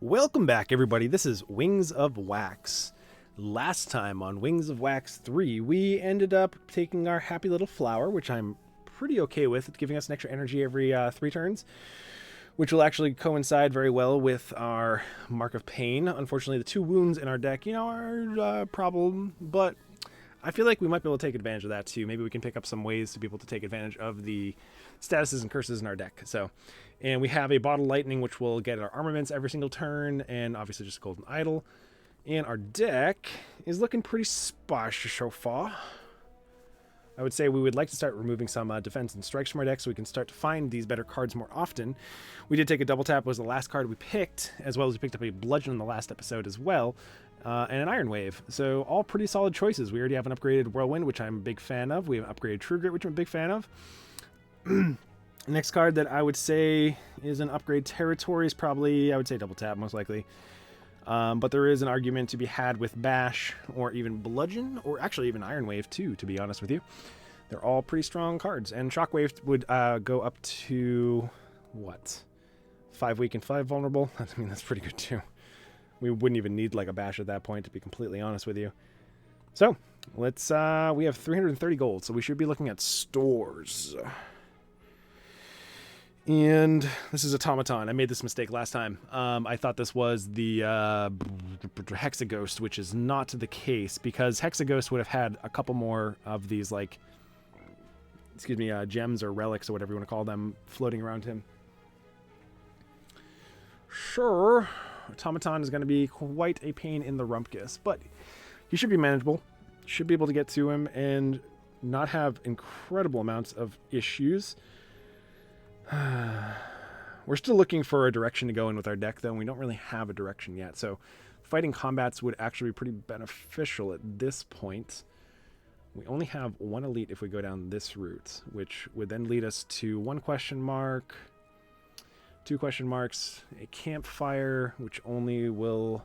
Welcome back, everybody. This is Wings of Wax. Last time on Wings of Wax 3, we ended up taking our happy little flower, which I'm pretty okay with, giving us an extra energy every 3 turns, which will actually coincide very well with our Mark of Pain. Unfortunately, the 2 wounds in our deck, are a problem, but I feel like we might be able to take advantage of that too. Maybe we can pick up some ways to be able to take advantage of the statuses and curses in our deck. And we have a Bottle Lightning, which will get our armaments every single turn, and obviously just a Golden Idol. And our deck is looking pretty sparse so far. I would say we would like to start removing some defense and strikes from our deck so we can start to find these better cards more often. We did take a double tap, was the last card we picked, as well as we picked up a Bludgeon in the last episode as well, and an Iron Wave. So all pretty solid choices. We already have an upgraded Whirlwind, which I'm a big fan of. We have an upgraded True Grit, which I'm a big fan of. Next card that I would say is an upgrade territory is probably, I would say double tap, most likely. But there is an argument to be had with Bash, or even Bludgeon, or actually even Iron Wave too, to be honest with you. They're all pretty strong cards. And Shockwave would go up to, what? 5 weak and 5 vulnerable? I mean, that's pretty good too. We wouldn't even need like a Bash at that point, to be completely honest with you. So, let's, we have 330 gold, so we should be looking at stores. And this is Automaton. I made this mistake last time. I thought this was the Hexaghost, which is not the case, because Hexaghost would have had a couple more of these, like, gems or relics or whatever you want to call them floating around him. Sure, Automaton is going to be quite a pain in the rumpkus, but he should be manageable. Should be able to get to him and not have incredible amounts of issues. We're still looking for a direction to go in with our deck, though, and we don't really have a direction yet. So fighting combats would actually be pretty beneficial at this point. We only have 1 elite if we go down this route, which would then lead us to 1 question mark, 2 question marks, a campfire, which only will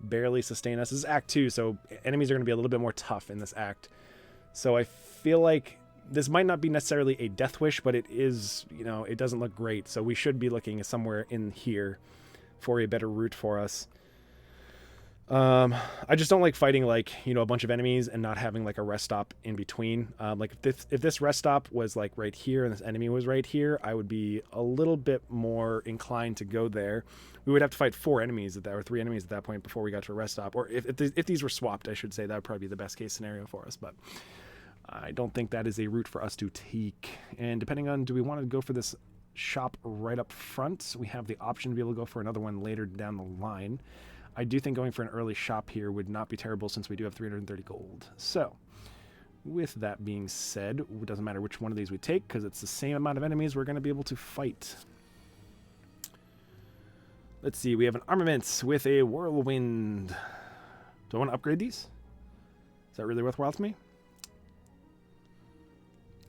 barely sustain us. This is Act 2, so enemies are going to be a little bit more tough in this act. So I feel like this might not be necessarily a death wish, but it is, it doesn't look great. So we should be looking somewhere in here for a better route for us. I just don't like fighting like, a bunch of enemies and not having like a rest stop in between. Like if this rest stop was like right here and this enemy was right here, I would be a little bit more inclined to go there. We would have to fight 4 enemies at that, or 3 enemies at that point before we got to a rest stop. Or if these were swapped, I should say, that would probably be the best case scenario for us. But I don't think that is a route for us to take. And depending on, do we want to go for this shop right up front? We have the option to be able to go for another one later down the line. I do think going for an early shop here would not be terrible, since we do have 330 gold. So, with that being said, it doesn't matter which one of these we take, because it's the same amount of enemies we're going to be able to fight. Let's see, we have an armaments with a whirlwind. Do I want to upgrade these? Is that really worthwhile to me?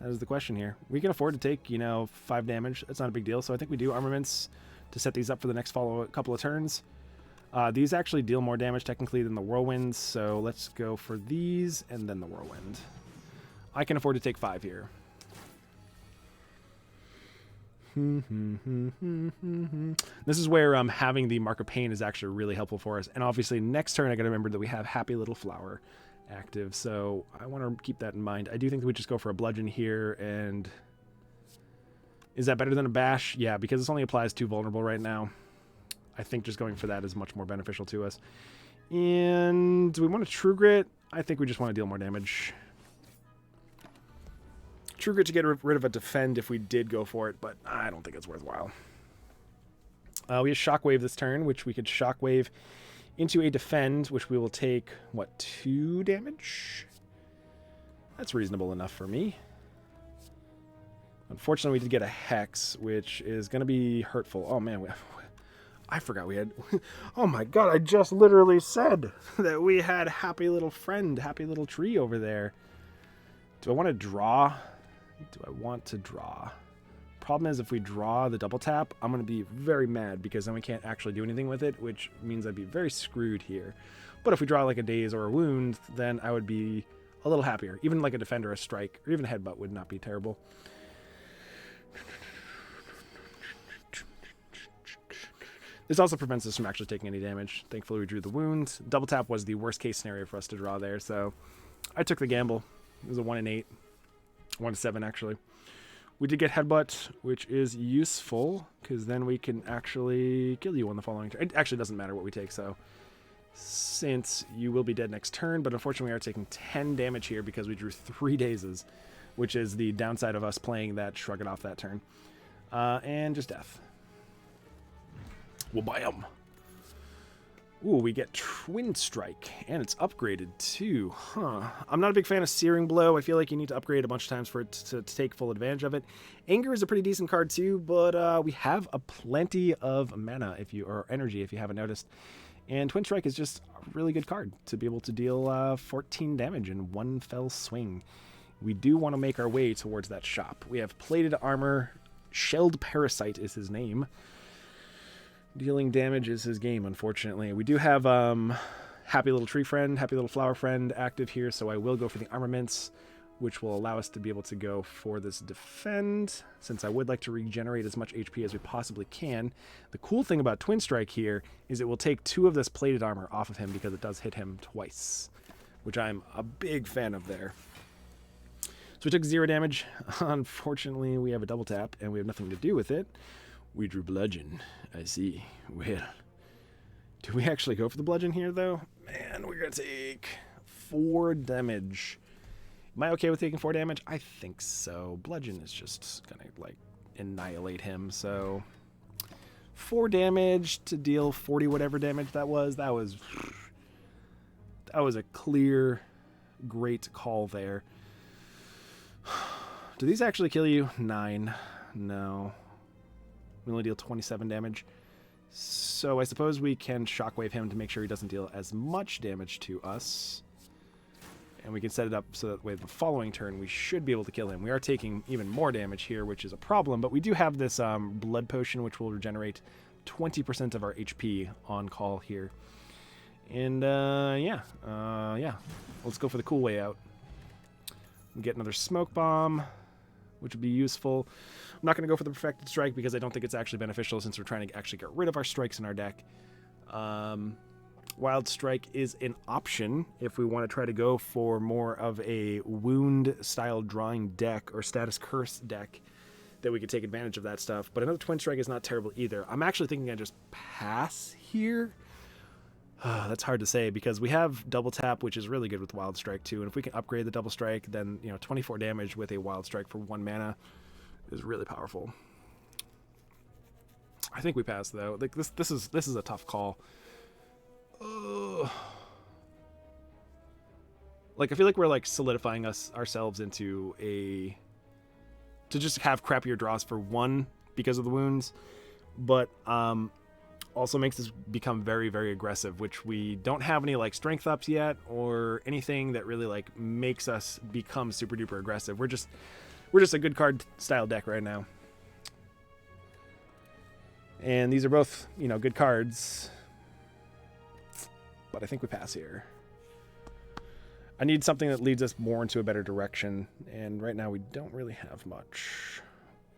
That is the question here. We can afford to take, 5 damage. That's not a big deal. So I think we do armaments to set these up for the next couple of turns. These actually deal more damage technically than the whirlwinds. So let's go for these and then the whirlwind. I can afford to take 5 here. This is where having the Mark of Pain is actually really helpful for us. And obviously next turn I got to remember that we have Happy Little Flower active, so I want to keep that in mind. I do think that we just go for a Bludgeon here, and is that better than a Bash? Yeah, because this only applies to vulnerable right now. I think just going for that is much more beneficial to us. And do we want a True Grit? I think we just want to deal more damage. True Grit to get rid of a defend if we did go for it, but I don't think it's worthwhile. We have Shockwave this turn, which we could Shockwave into a defend, which we will take, 2 damage? That's reasonable enough for me. Unfortunately, we did get a Hex, which is going to be hurtful. Oh, man. I forgot we had... Oh, my God. I just literally said that we had Happy Little Friend, Happy Little Tree over there. Do I want to draw? Do I want to draw? Problem is, if we draw the double tap, I'm going to be very mad, because then we can't actually do anything with it, which means I'd be very screwed here. But if we draw like a daze or a wound, then I would be a little happier. Even like a defend or a strike, or even a headbutt would not be terrible. This also prevents us from actually taking any damage. Thankfully, we drew the wound. Double tap was the worst case scenario for us to draw there, so I took the gamble. It was a 1 in 8. 1 to 7, actually. We did get Headbutt, which is useful, because then we can actually kill you on the following turn. It actually doesn't matter what we take, so since you will be dead next turn, but unfortunately we are taking 10 damage here because we drew 3 dazes, which is the downside of us playing that Shrug It Off that turn. And just death. Well, bam! Ooh, we get Twin Strike, and it's upgraded too. Huh. I'm not a big fan of Searing Blow. I feel like you need to upgrade a bunch of times for it to take full advantage of it. Anger is a pretty decent card too, but we have a plenty of mana or energy if you haven't noticed. And Twin Strike is just a really good card to be able to deal 14 damage in one fell swing. We do want to make our way towards that shop. We have Plated Armor. Shelled Parasite is his name. Dealing damage is his game, unfortunately. We do have Happy Little Tree Friend, Happy Little Flower Friend active here, so I will go for the armaments, which will allow us to be able to go for this defend, since I would like to regenerate as much HP as we possibly can. The cool thing about Twin Strike here is it will take 2 of this plated armor off of him because it does hit him twice, which I'm a big fan of there. So we took 0 damage. Unfortunately, we have a double tap, and we have nothing to do with it. We drew Bludgeon. I see. Well, do we actually go for the Bludgeon here, though? Man, we're going to take 4 damage. Am I okay with taking 4 damage? I think so. Bludgeon is just going to, like, annihilate him. So 4 damage to deal 40 whatever damage that was. That was a clear, great call there. Do these actually kill you? 9. No. We only deal 27 damage. So I suppose we can shockwave him to make sure he doesn't deal as much damage to us. And we can set it up so that way the following turn we should be able to kill him. We are taking even more damage here, which is a problem. But we do have this blood potion, which will regenerate 20% of our HP on call here. And yeah. Let's go for the cool way out. We get another Smoke Bomb, which would be useful. I'm not going to go for the Perfected Strike because I don't think it's actually beneficial since we're trying to actually get rid of our strikes in our deck. Wild Strike is an option if we want to try to go for more of a wound-style drawing deck or status curse deck that we could take advantage of that stuff. But another Twin Strike is not terrible either. I'm actually thinking I just pass here. That's hard to say because we have Double Tap, which is really good with Wild Strike too. And if we can upgrade the Double Strike, then 24 damage with a Wild Strike for 1 mana is really powerful. I think we pass though. Like this is a tough call. Like I feel like we're like solidifying ourselves into to just have crappier draws for 1 because of the wounds, but also makes us become very, very aggressive, which we don't have any like strength ups yet or anything that really like makes us become super duper aggressive. We're just a good card style deck right now. And these are both, good cards. But I think we pass here. I need something that leads us more into a better direction. And right now we don't really have much.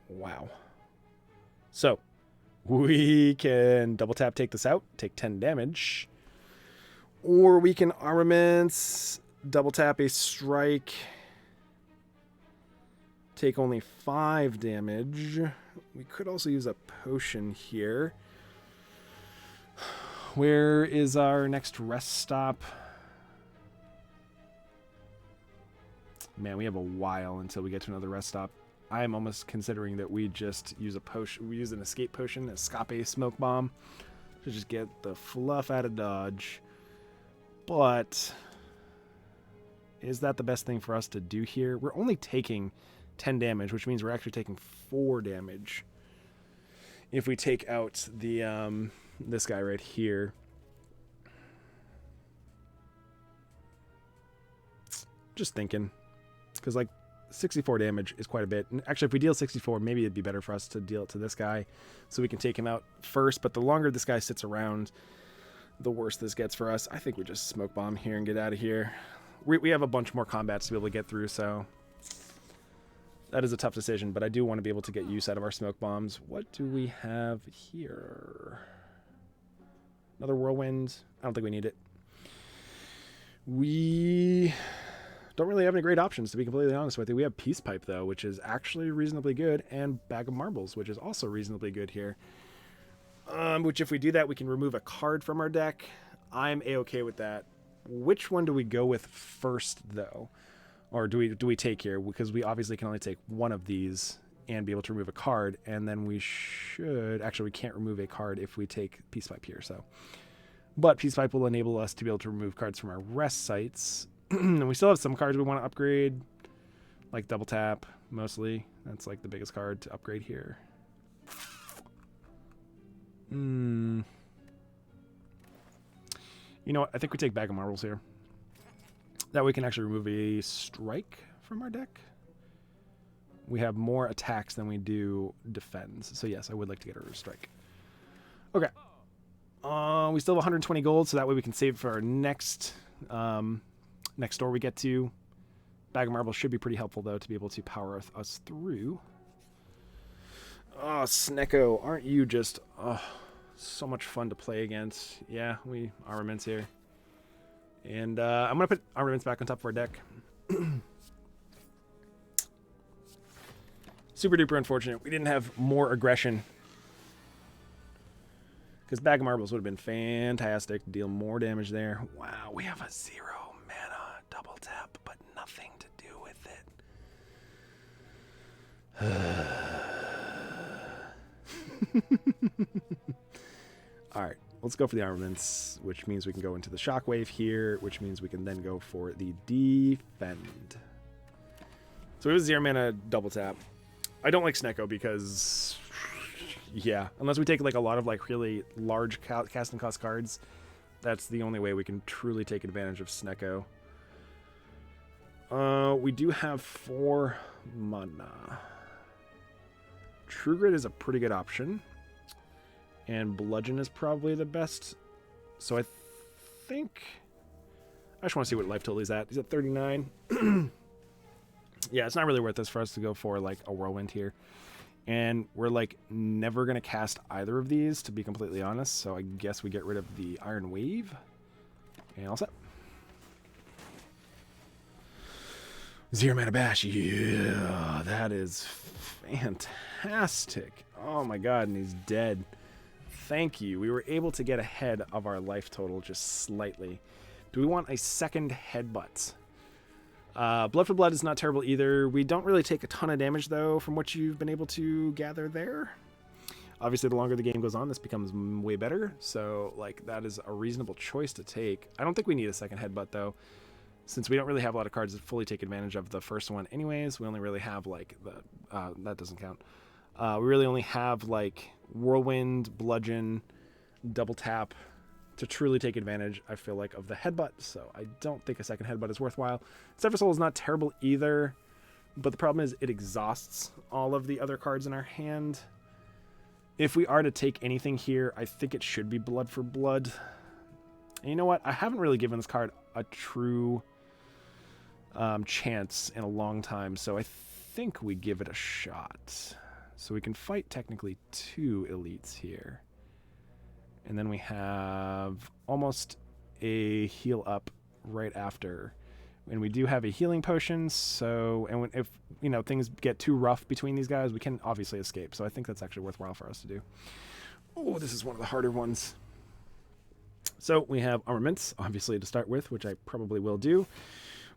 Wow. So we can double tap, take this out, take 10 damage. Or we can armaments, double tap a strike, take only 5 damage. We could also use a potion here. Where is our next rest stop? Man, we have a while until we get to another rest stop. I'm almost considering that we just use a potion. We use an escape potion, Escape Smoke Bomb, to just get the fluff out of dodge. But is that the best thing for us to do here? We're only taking 10 damage, which means we're actually taking 4 damage. If we take out the this guy right here. Just thinking. Because like 64 damage is quite a bit. And actually, if we deal 64, maybe it'd be better for us to deal it to this guy so we can take him out first. But the longer this guy sits around, the worse this gets for us. I think we just smoke bomb here and get out of here. We have a bunch more combats to be able to get through, so that is a tough decision. But I do want to be able to get use out of our smoke bombs. What do we have here? Another whirlwind. I don't think we need it. We don't really have any great options, to be completely honest with you. We have Peace Pipe, though, which is actually reasonably good, and Bag of Marbles, which is also reasonably good here. Which, if we do that, we can remove a card from our deck. I'm A-okay with that. Which one do we go with first, though? Or do we take here? Because we obviously can only take one of these and be able to remove a card, and then we should... Actually, we can't remove a card if we take Peace Pipe here, so... But Peace Pipe will enable us to be able to remove cards from our rest sites. And we still have some cards we want to upgrade, like Double Tap, mostly. That's like the biggest card to upgrade here. You know what? I think we take Bag of Marbles here. That way we can actually remove a strike from our deck. We have more attacks than we do defends. So yes, I would like to get rid of a strike. Okay. We still have 120 gold, so that way we can save for our next store we get to. Bag of Marbles should be pretty helpful, though, to be able to power us through. Oh, Snecko, aren't you just so much fun to play against? Yeah, we armaments here. And I'm going to put armaments back on top of our deck. Super duper unfortunate. We didn't have more aggression. Because Bag of Marbles would have been fantastic. Deal more damage there. Wow, we have a 0 mana double tap, but nothing to do with it. Alright, let's go for the armaments, which means we can go into the shockwave here, which means we can then go for the defend. So we have a 0 mana double tap. I don't like Snecko because... Yeah, unless we take like a lot of like really large casting cost cards, that's the only way we can truly take advantage of Snecko. We do have 4 mana. True Grit is a pretty good option, and Bludgeon is probably the best. So I think I just want to see what life total he's at. He's at 39. Yeah, it's not really worth this for us to go for like a whirlwind here. And we're, like, never going to cast either of these, to be completely honest. So I guess we get rid of the Iron Wave. And all set. 0 mana bash. Yeah, that is fantastic. Oh, my God, and he's dead. Thank you. We were able to get ahead of our life total just slightly. Do we want a second headbutt? Blood for Blood is not terrible either. We don't really take a ton of damage, though, from what you've been able to gather there. Obviously, the longer the game goes on, this becomes way better. So, like, that is a reasonable choice to take. I don't think we need a second headbutt, though, since we don't really have a lot of cards that fully take advantage of the first one anyways. We only really have, like, that doesn't count. We really only have, like, Whirlwind, Bludgeon, Double Tap, to truly take advantage, I feel like, of the headbutt, so I don't think a second headbutt is worthwhile. Sever Soul is not terrible either, but the problem is it exhausts all of the other cards in our hand. If we are to take anything here, I think it should be Blood for Blood. And you know what? I haven't really given this card a true chance in a long time, so I think we give it a shot. So we can fight technically 2 elites here. And then we have almost a heal up right after. And we do have a healing potion, so... And if, you know, things get too rough between these guys, we can obviously escape. So I think that's actually worthwhile for us to do. Oh, this is one of the harder ones. So we have armaments, obviously, to start with, which I probably will do.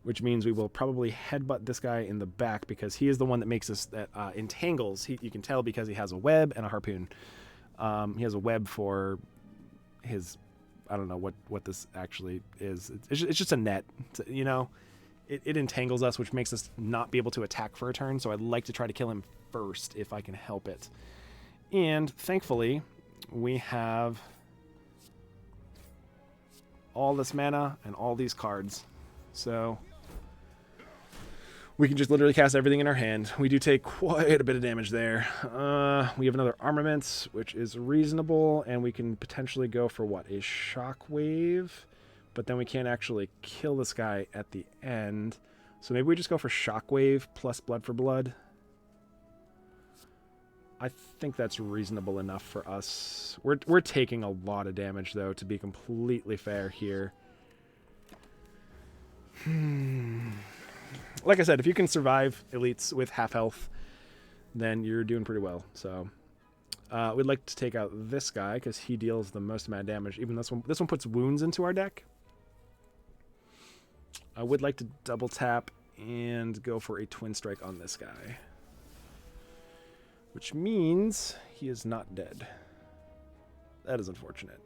Which means we will probably headbutt this guy in the back, because he is the one that makes us... that entangles. You can tell because he has a web and a harpoon. He has a web for... his, I don't know what this actually is. It's just a net, you know. It entangles us, which makes us not be able to attack for a turn. So I'd like to try to kill him first if I can help it. And thankfully, we have all this mana and all these cards. So we can just literally cast everything in our hand. We do take quite a bit of damage there. We have another armaments, which is reasonable, and we can potentially go for, what, a shockwave? But then we can't actually kill this guy at the end. So maybe we just go for shockwave plus Blood for Blood. I think that's reasonable enough for us. We're taking a lot of damage, though, to be completely fair here. Like I said, if you can survive elites with half health, then you're doing pretty well. So we'd like to take out this guy because he deals the most amount of damage. Even this one puts wounds into our deck. I would like to double tap and go for a twin strike on this guy, which means he is not dead. That is unfortunate.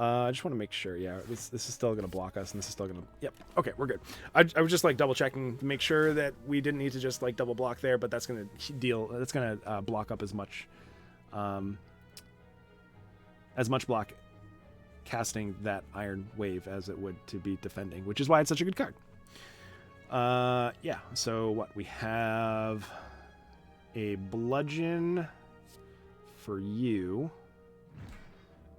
I just want to make sure. Yeah, this is still going to block us, and this is still going to... Yep. Okay, we're good. I was just like double checking to make sure that we didn't need to just like double block there, but that's going to That's going to block up as much block casting that Iron Wave as it would to be defending, which is why it's such a good card. Yeah. So what we have. A bludgeon for you.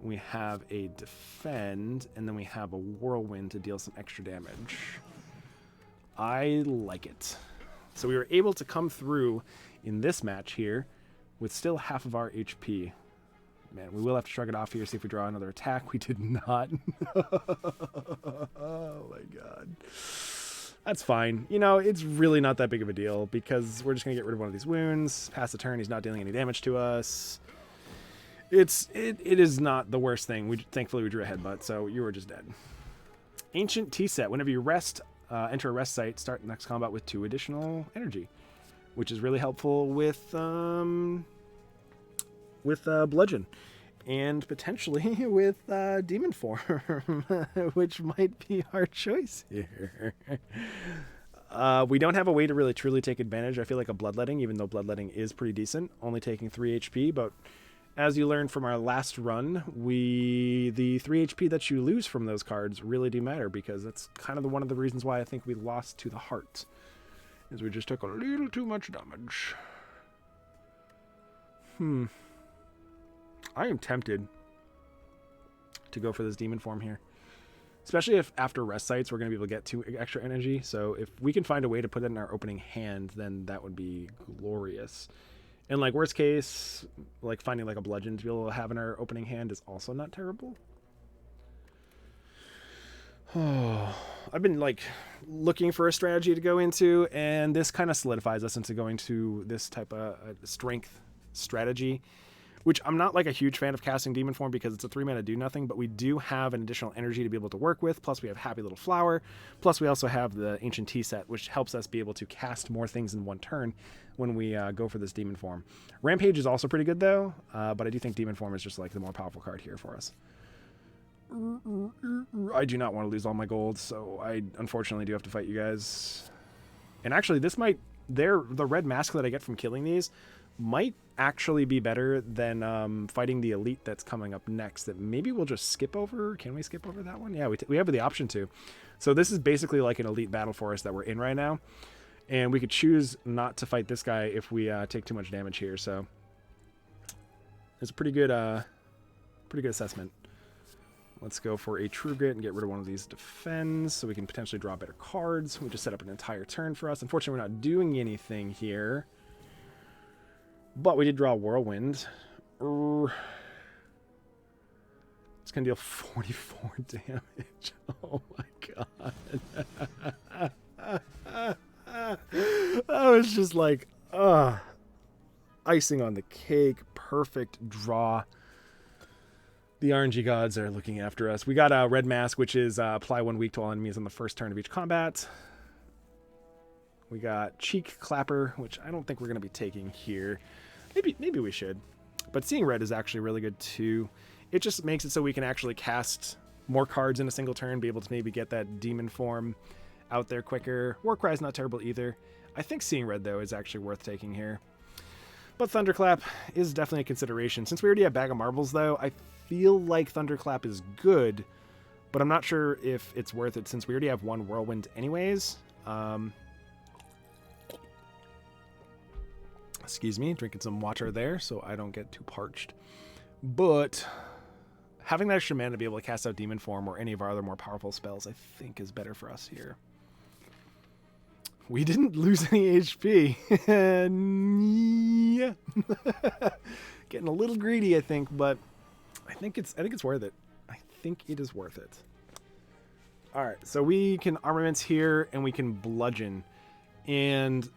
We have a defend, and then we have a whirlwind to deal some extra damage. I like it. So we were able to come through in this match here with still half of our HP. Man, we will have to shrug it off here, see if we draw another attack. We did not. Oh my god. That's fine. You know, it's really not that big of a deal because we're just going to get rid of one of these wounds. Pass the turn, he's not dealing any damage to us. It is not the worst thing. Thankfully, we drew a headbutt, so you were just dead. Ancient Tea Set. Whenever you rest, enter a rest site, start the next combat with 2 additional energy, which is really helpful with Bludgeon. And potentially with Demon Form, which might be our choice here. We don't have a way to really truly take advantage. I feel like a Bloodletting, even though Bloodletting is pretty decent, only taking 3 HP. But as you learned from our last run, the 3 HP that you lose from those cards really do matter, because that's kind of one of the reasons why I think we lost to the Heart, is we just took a little too much damage. I am tempted to go for this Demon Form here. Especially if after rest sites we're going to be able to get 2 extra energy. So if we can find a way to put it in our opening hand, then that would be glorious. And like worst case, like finding like a bludgeon to be able to have in our opening hand is also not terrible. Oh, I've been like looking for a strategy to go into, and this kind of solidifies us into going to this type of strength strategy, which I'm not like a huge fan of casting Demon Form because it's a 3-mana do nothing, but we do have an additional energy to be able to work with. Plus we have Happy Little Flower. Plus we also have the Ancient Tea Set, which helps us be able to cast more things in one turn when we go for this Demon Form. Rampage is also pretty good though, but I do think Demon Form is just like the more powerful card here for us. I do not want to lose all my gold, so I unfortunately do have to fight you guys. And actually this might, the red mask that I get from killing these might actually be better than fighting the elite that's coming up next, that maybe we'll just skip over. Can we skip over that one? Yeah, we have the option to. So this is basically like an elite battle for us that we're in right now, and we could choose not to fight this guy if we take too much damage here. So it's a pretty good assessment. Let's go for a True Grit and get rid of one of these defends so we can potentially draw better cards. We just set up an entire turn for us. Unfortunately, we're not doing anything here. But we did draw a Whirlwind. It's going to deal 44 damage. Oh my god. I was just like, icing on the cake. Perfect draw. The RNG gods are looking after us. We got a Red Mask, which is apply 1 weak to all enemies on the first turn of each combat. We got Cheek Clapper, which I don't think we're going to be taking here. Maybe we should. But seeing red is actually really good too. It just makes it so we can actually cast more cards in a single turn, be able to maybe get that Demon Form out there quicker. Warcry is not terrible either. I think seeing red, though, is actually worth taking here. But Thunderclap is definitely a consideration. Since we already have Bag of Marbles, though, I feel like Thunderclap is good, but I'm not sure if it's worth it since we already have 1 Whirlwind anyways. Excuse me, drinking some water there so I don't get too parched. But having that extra mana to be able to cast out Demon Form or any of our other more powerful spells, I think is better for us here. We didn't lose any HP. you. Getting a little greedy, I think, but I think it's worth it. I think it is worth it. All right, so we can armaments here, and we can bludgeon, and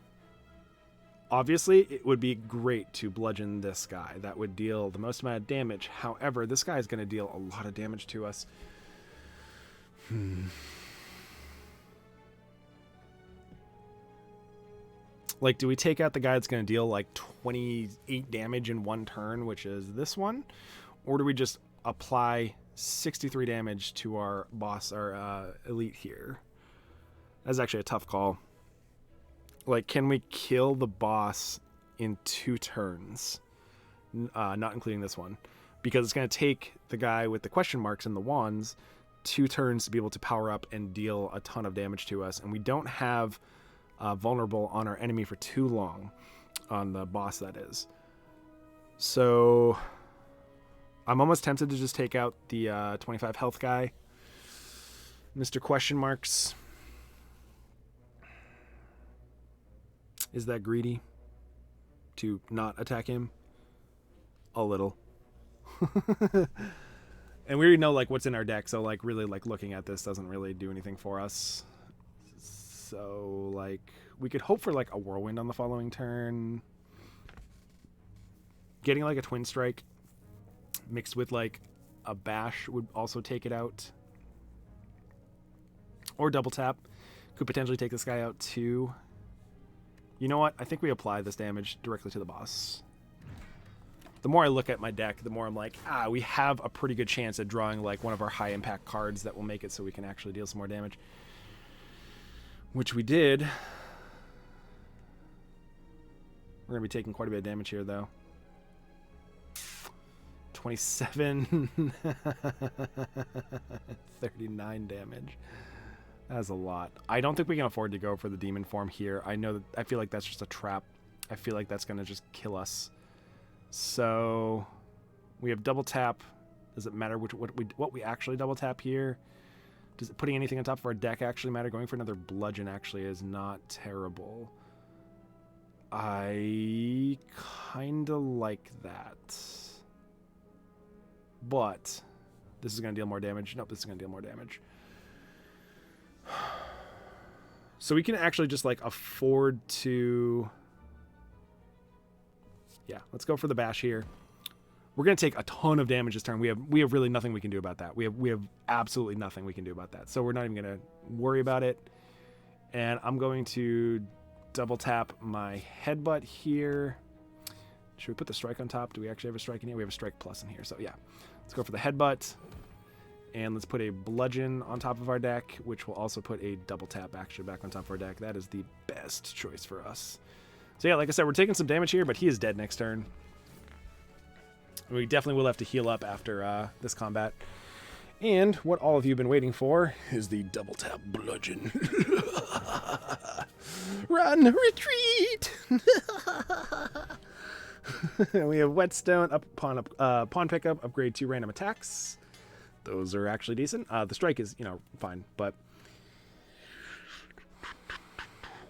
obviously it would be great to bludgeon this guy. That would deal the most amount of damage. However, this guy is going to deal a lot of damage to us. Like, do we take out the guy that's going to deal like 28 damage in one turn, which is this one? Or do we just apply 63 damage to our boss, our elite here? That's actually a tough call. Like, can we kill the boss in 2 turns? Not including this one. Because it's going to take the guy with the question marks and the wands 2 turns to be able to power up and deal a ton of damage to us. And we don't have vulnerable on our enemy for too long, on the boss that is. So I'm almost tempted to just take out the 25 health guy, Mr. Question Marks. Is that greedy to not attack him? A little. And we already know like what's in our deck, so like really like looking at this doesn't really do anything for us. So, like, we could hope for, like, a whirlwind on the following turn. Getting, like, a twin strike mixed with, like, a bash would also take it out. Or double tap. Could potentially take this guy out, too. You know what? I think we apply this damage directly to the boss. The more I look at my deck, the more I'm like, we have a pretty good chance at drawing, like, one of our high-impact cards that will make it so we can actually deal some more damage. Which we did. We're going to be taking quite a bit of damage here, though. 27. 39 damage. That's a lot. I don't think we can afford to go for the demon form here. I know that, I feel like that's just a trap. I feel like that's going to just kill us. So we have double tap. Does it matter what we actually double tap here? Does it putting anything on top of our deck actually matter? Going for another bludgeon actually is not terrible. I kind of like that. But this is going to deal more damage. Nope, this is going to deal more damage. So we can actually just like afford to... Yeah, let's go for the bash here. We're going to take a ton of damage this turn. We have really nothing we can do about that. We have absolutely nothing we can do about that. So we're not even going to worry about it. And I'm going to double tap my headbutt here. Should we put the strike on top? Do we actually have a strike in here? We have a strike plus in here. So yeah, let's go for the headbutt. And let's put a bludgeon on top of our deck, which will also put a double tap actually back on top of our deck. That is the best choice for us. So yeah, like I said, we're taking some damage here, but he is dead next turn. We definitely will have to heal up after this combat. And what all of you have been waiting for is the double tap bludgeon. Run, retreat! We have whetstone up upon pawn pickup, upgrade 2 random attacks. Those are actually decent. The strike is, fine, but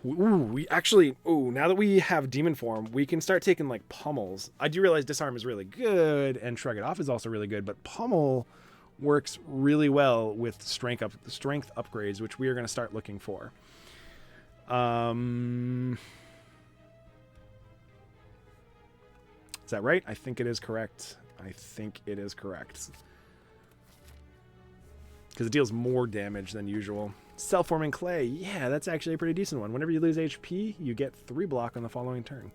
now that we have demon form, we can start taking like pummels. I do realize disarm is really good and shrug it off is also really good, but pummel works really well with strength upgrades, which we are going to start looking for. Is that right? I think it is correct. Because it deals more damage than usual. Self-forming clay. Yeah, that's actually a pretty decent one. Whenever you lose HP, you get 3 block on the following turn.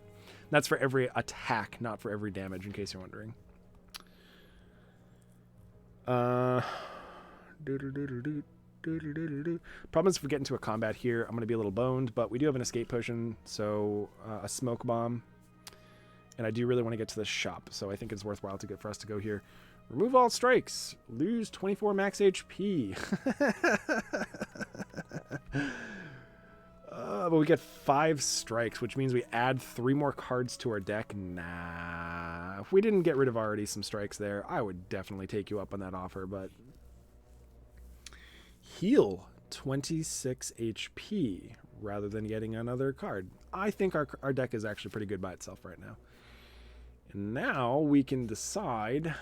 That's for every attack, not for every damage, in case you're wondering. Problem is, if we get into a combat here, I'm going to be a little boned, but we do have an escape potion, so a smoke bomb. And I do really want to get to the shop, so I think it's worthwhile for us to go here. Remove all strikes. Lose 24 max HP. But we get 5 strikes, which means we add 3 more cards to our deck. Nah. If we didn't get rid of already some strikes there, I would definitely take you up on that offer, but... Heal 26 HP rather than getting another card. I think our deck is actually pretty good by itself right now. And now we can decide,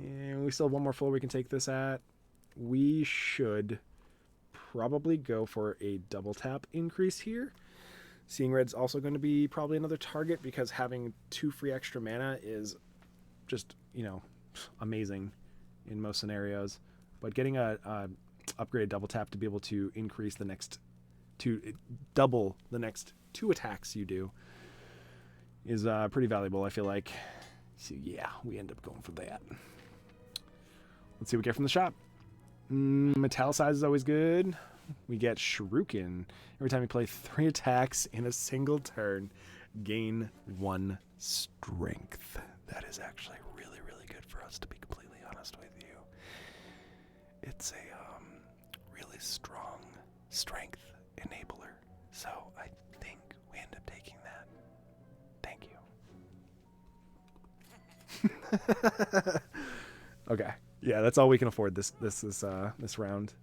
and we still have one more floor we can take this at. We should probably go for a double tap increase here. Seeing Red's also going to be probably another target because having 2 free extra mana is just, you know, amazing in most scenarios. But getting a upgraded double tap to be able to increase the next double the next 2 attacks you do is pretty valuable, I feel like. So yeah, we end up going for that. Let's see what we get from the shop. Metallicize is always good. We get Shuriken. Every time you play 3 attacks in a single turn, gain 1 strength. That is actually really, really good for us, to be completely honest with you. It's a really strong strength enabler. So I think we end up taking that. Thank you. Okay. Yeah, that's all we can afford this round.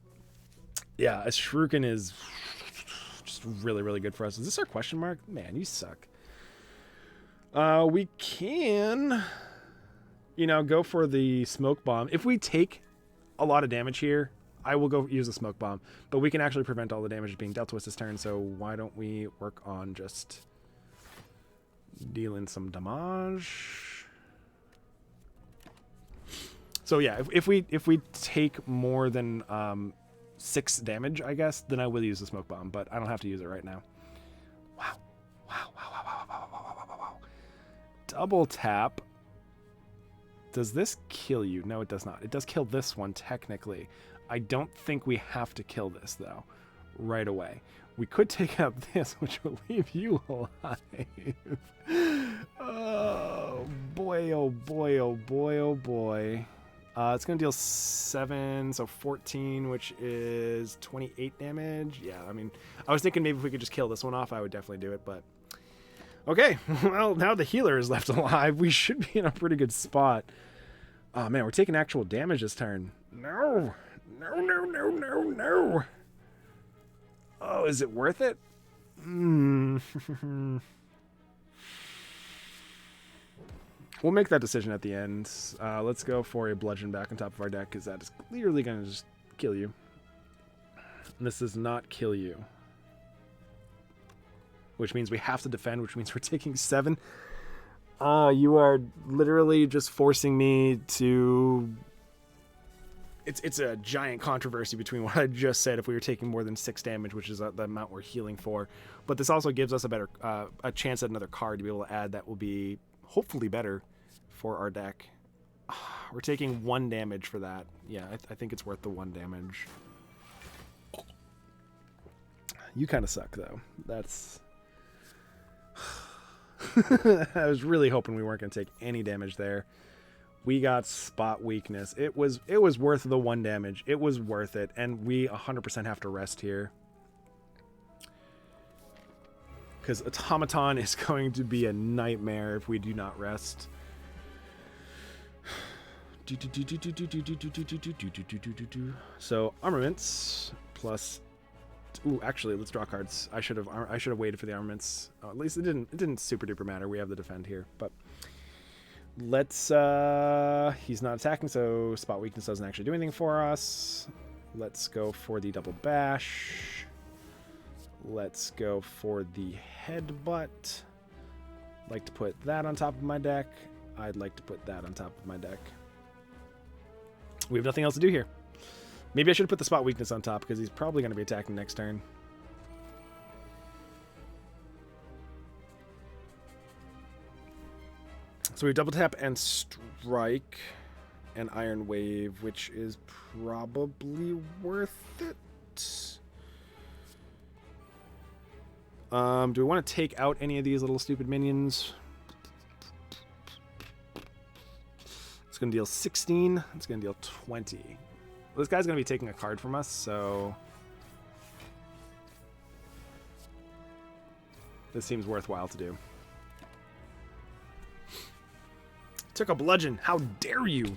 Yeah, a Shuriken is just really, really good for us. Is this our question mark? Man, you suck. We can, you know, go for the smoke bomb. If we take a lot of damage here, I will go use the smoke bomb. But we can actually prevent all the damage being dealt to us this turn, so why don't we work on just dealing some damage? So yeah, if we take more than 6 damage, I guess, then I will use the smoke bomb, but I don't have to use it right now. Wow. Double tap. Does this kill you? No, it does not. It does kill this one, technically. I don't think we have to kill this, though, right away. We could take out this, which will leave you alive. Oh, boy, oh, boy, oh, boy, oh, boy. It's going to deal 7, so 14, which is 28 damage. Yeah, I mean, I was thinking maybe if we could just kill this one off, I would definitely do it, but... Okay, well, now the healer is left alive. We should be in a pretty good spot. Oh, man, we're taking actual damage this turn. No. Oh, is it worth it? We'll make that decision at the end. Let's go for a bludgeon back on top of our deck, because that is clearly going to just kill you. And this does not kill you. Which means we have to defend, which means we're taking 7. You are literally just forcing me to... It's a giant controversy between what I just said if we were taking more than 6 damage, which is the amount we're healing for. But this also gives us a better a chance at another card to be able to add that will be hopefully better for our deck. We're taking 1 damage for that. Yeah, I think it's worth the 1 damage. You kind of suck, though. That's... I was really hoping we weren't going to take any damage there. We got spot weakness. It was worth the 1 damage. It was worth it, and we 100% have to rest here. Because Automaton is going to be a nightmare if we do not rest. So armaments plus... Ooh, actually, let's draw cards. I should have waited for the armaments. Oh, at least it didn't super duper matter. We have the defend here, but let's. He's not attacking, so spot weakness doesn't actually do anything for us. Let's go for the double bash. Let's go for the headbutt. Like to put that on top of my deck. I'd like to put that on top of my deck. We have nothing else to do here. Maybe I should put the spot weakness on top because he's probably going to be attacking next turn. So we double tap and strike and Iron Wave, which is probably worth it. Do we want to take out any of these little stupid minions? It's going to deal 16. It's going to deal 20. Well, this guy's going to be taking a card from us, so this seems worthwhile to do. Took a bludgeon. How dare you?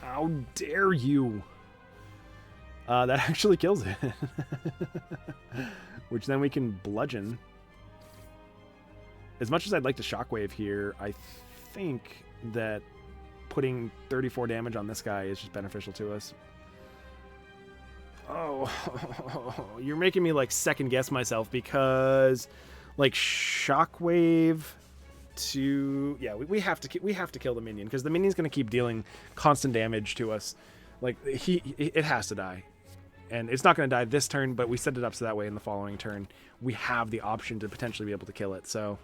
How dare you? That actually kills it. Which then we can bludgeon. As much as I'd like to shockwave here, I think that putting 34 damage on this guy is just beneficial to us. Oh, you're making me like second guess myself, because like shockwave to, yeah, we have to kill the minion, because the minion's going to keep dealing constant damage to us. Like it has to die, and it's not going to die this turn, but we set it up so that way in the following turn we have the option to potentially be able to kill it. So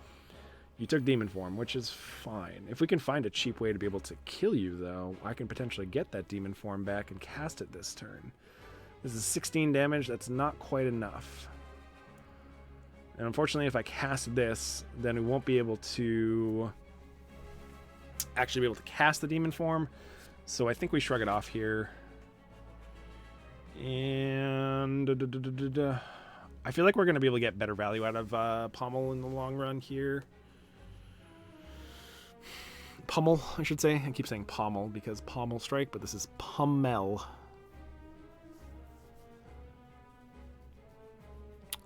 you took demon form, which is fine. If we can find a cheap way to be able to kill you, though, I can potentially get that demon form back and cast it this turn. This is 16 damage. That's not quite enough. And unfortunately, if I cast this, then we won't be able to actually be able to cast the demon form. So I think we shrug it off here. And I feel like we're going to be able to get better value out of Pommel in the long run here. Pummel, I should say. I keep saying Pommel because Pommel Strike, but this is Pummel.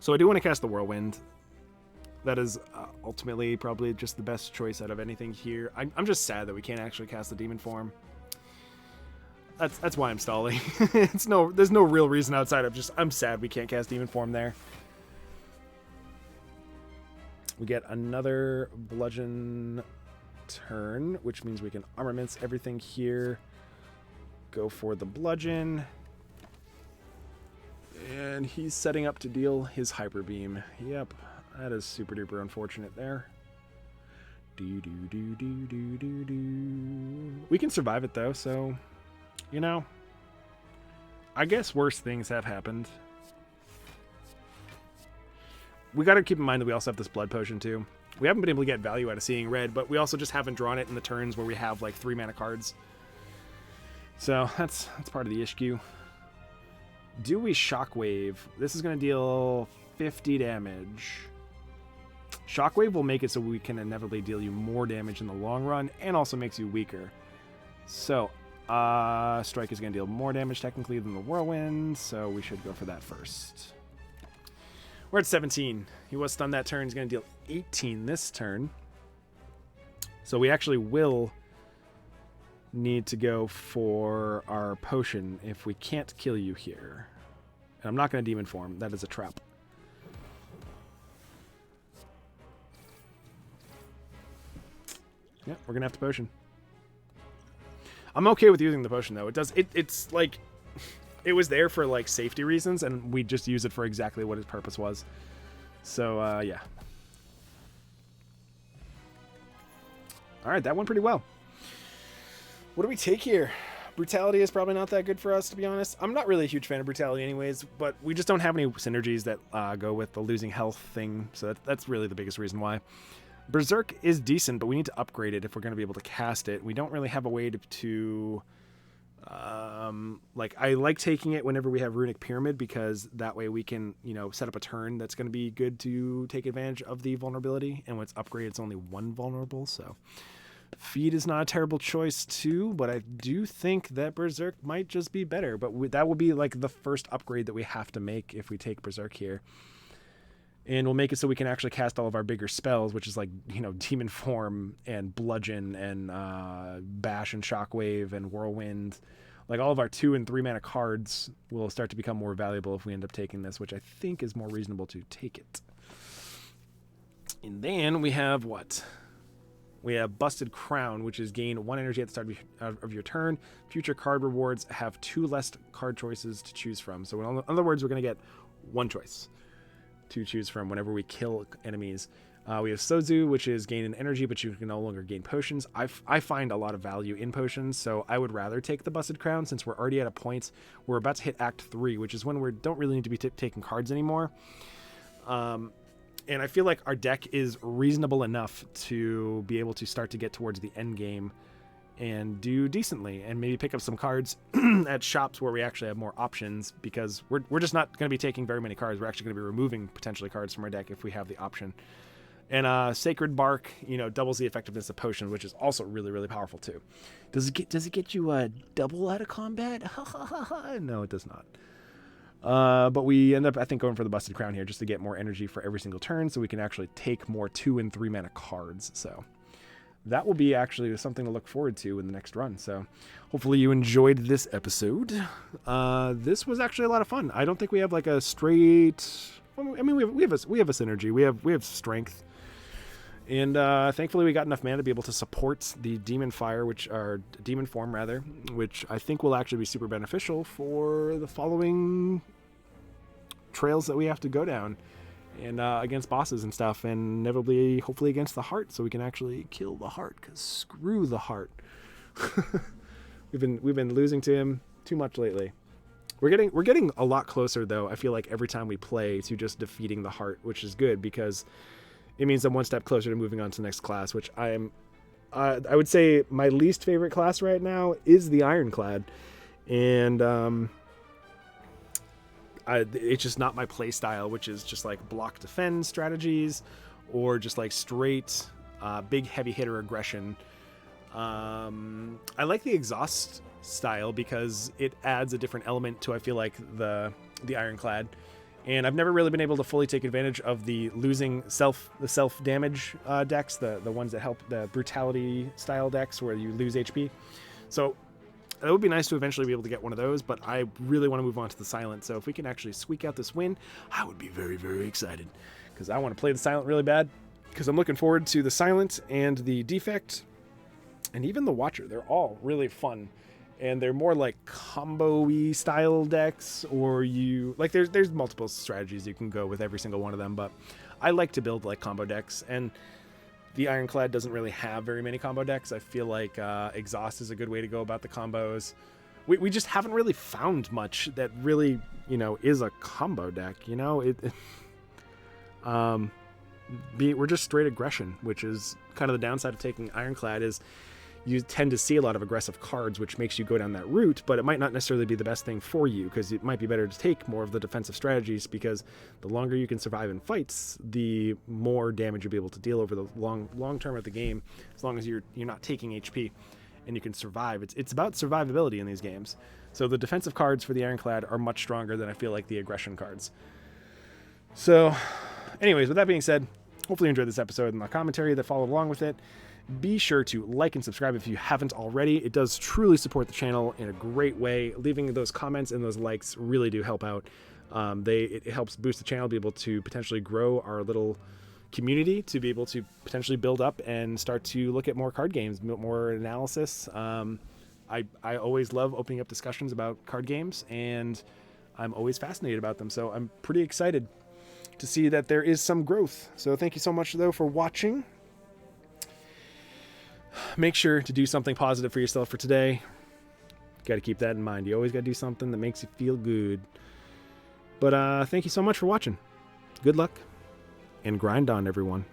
So I do want to cast the Whirlwind. That is ultimately probably just the best choice out of anything here. I'm just sad that we can't actually cast the demon form. That's why I'm stalling. There's no real reason outside of just I'm sad we can't cast demon form there. We get another bludgeon turn, which means we can armaments everything here. Go for the bludgeon. And he's setting up to deal his hyper beam. Yep, that is super duper unfortunate there. We can survive it though, so you know, I guess worse things have happened. We got to keep in mind that we also have this blood potion too. We haven't been able to get value out of seeing red, but we also just haven't drawn it in the turns where we have like 3 mana cards. So that's part of the issue. Do we shockwave? This is going to deal 50 damage. Shockwave will make it so we can inevitably deal you more damage in the long run, and also makes you weaker. So Strike is going to deal more damage technically than the Whirlwind, so we should go for that first. We're at 17. He was stunned that turn. He's going to deal 18 this turn. So we actually will need to go for our potion if we can't kill you here. And I'm not going to demon form. That is a trap. Yeah, we're going to have to potion. I'm okay with using the potion though. It's like it was there for like safety reasons, and we just use it for exactly what its purpose was. So yeah. All right, that went pretty well. What do we take here? Brutality is probably not that good for us, to be honest. I'm not really a huge fan of Brutality anyways, but we just don't have any synergies that go with the losing health thing, so that's really the biggest reason why. Berserk is decent, but we need to upgrade it if we're going to be able to cast it. We don't really have a way to like, I like taking it whenever we have Runic Pyramid, because that way we can, you know, set up a turn that's going to be good to take advantage of the vulnerability, and when it's upgraded, it's only 1 vulnerable, so... Feed is not a terrible choice too, but I do think that Berserk might just be better. But that will be like the first upgrade that we have to make if we take Berserk here. And we'll make it so we can actually cast all of our bigger spells, which is like, you know, Demon Form and Bludgeon and Bash and Shockwave and Whirlwind. Like all of our 2 and 3 mana cards will start to become more valuable if we end up taking this, which I think is more reasonable to take it. And then we have what? We have Busted Crown, which is gain 1 energy at the start of your turn. Future card rewards have 2 less card choices to choose from. So in other words, we're going to get 1 choice to choose from whenever we kill enemies. We have Sozu, which is gain an energy, but you can no longer gain potions. I find a lot of value in potions, so I would rather take the Busted Crown since we're already at a point. We're about to hit Act 3, which is when we don't really need to be taking cards anymore. And I feel like our deck is reasonable enough to be able to start to get towards the end game and do decently, and maybe pick up some cards at shops where we actually have more options, because we're just not going to be taking very many cards. We're actually going to be removing potentially cards from our deck if we have the option. And Sacred Bark, you know, doubles the effectiveness of potions, which is also really, really powerful too. Does it get you a double out of combat? No, it does not. But we end up, I think, going for the Busted Crown here just to get more energy for every single turn so we can actually take more 2 and 3 mana cards. So that will be actually something to look forward to in the next run. So hopefully you enjoyed this episode. This was actually a lot of fun. I don't think we have like a straight... I mean, we have a synergy. We have strength. And thankfully we got enough mana to be able to support the demon fire, demon form rather, which I think will actually be super beneficial for the following trails that we have to go down, and against bosses and stuff, and inevitably, hopefully against the heart, so we can actually kill the heart. Cause screw the heart. we've been losing to him too much lately. We're getting a lot closer though. I feel like every time we play to just defeating the heart, which is good because it means I'm one step closer to moving on to the next class, which I would say my least favorite class right now is the Ironclad. And it's just not my play style, which is just like block defend strategies or just like straight big heavy hitter aggression. I like the exhaust style because it adds a different element to, I feel like, the Ironclad. And I've never really been able to fully take advantage of the losing the self damage decks, the ones that help, the brutality style decks where you lose HP. So it would be nice to eventually be able to get one of those, but I really want to move on to the Silent. So if we can actually squeak out this win, I would be very, very excited because I want to play the Silent really bad because I'm looking forward to the Silent and the Defect and even the Watcher. They're all really fun. And they're more like combo-y style decks, or there's multiple strategies you can go with every single one of them, but I like to build like combo decks, and the Ironclad doesn't really have very many combo decks. I feel like Exhaust is a good way to go about the combos. We just haven't really found much that really, is a combo deck, we're just straight aggression, which is kind of the downside of taking Ironclad is you tend to see a lot of aggressive cards, which makes you go down that route, but it might not necessarily be the best thing for you because it might be better to take more of the defensive strategies because the longer you can survive in fights, the more damage you'll be able to deal over the long term of the game, as long as you're not taking HP and you can survive. It's about survivability in these games. So the defensive cards for the Ironclad are much stronger than I feel like the aggression cards. So anyways, with that being said, hopefully you enjoyed this episode and the commentary that followed along with it. Be sure to like and subscribe if you haven't already. It does truly support the channel in a great way. Leaving those comments and those likes really do help out. It helps boost the channel, be able to potentially grow our little community, to be able to potentially build up and start to look at more card games, more analysis. I always love opening up discussions about card games, and I'm always fascinated about them. So I'm pretty excited to see that there is some growth. So thank you so much, though, for watching. Make sure to do something positive for yourself for today. Got to keep that in mind. You always got to do something that makes you feel good. But thank you so much for watching. Good luck and grind on, everyone.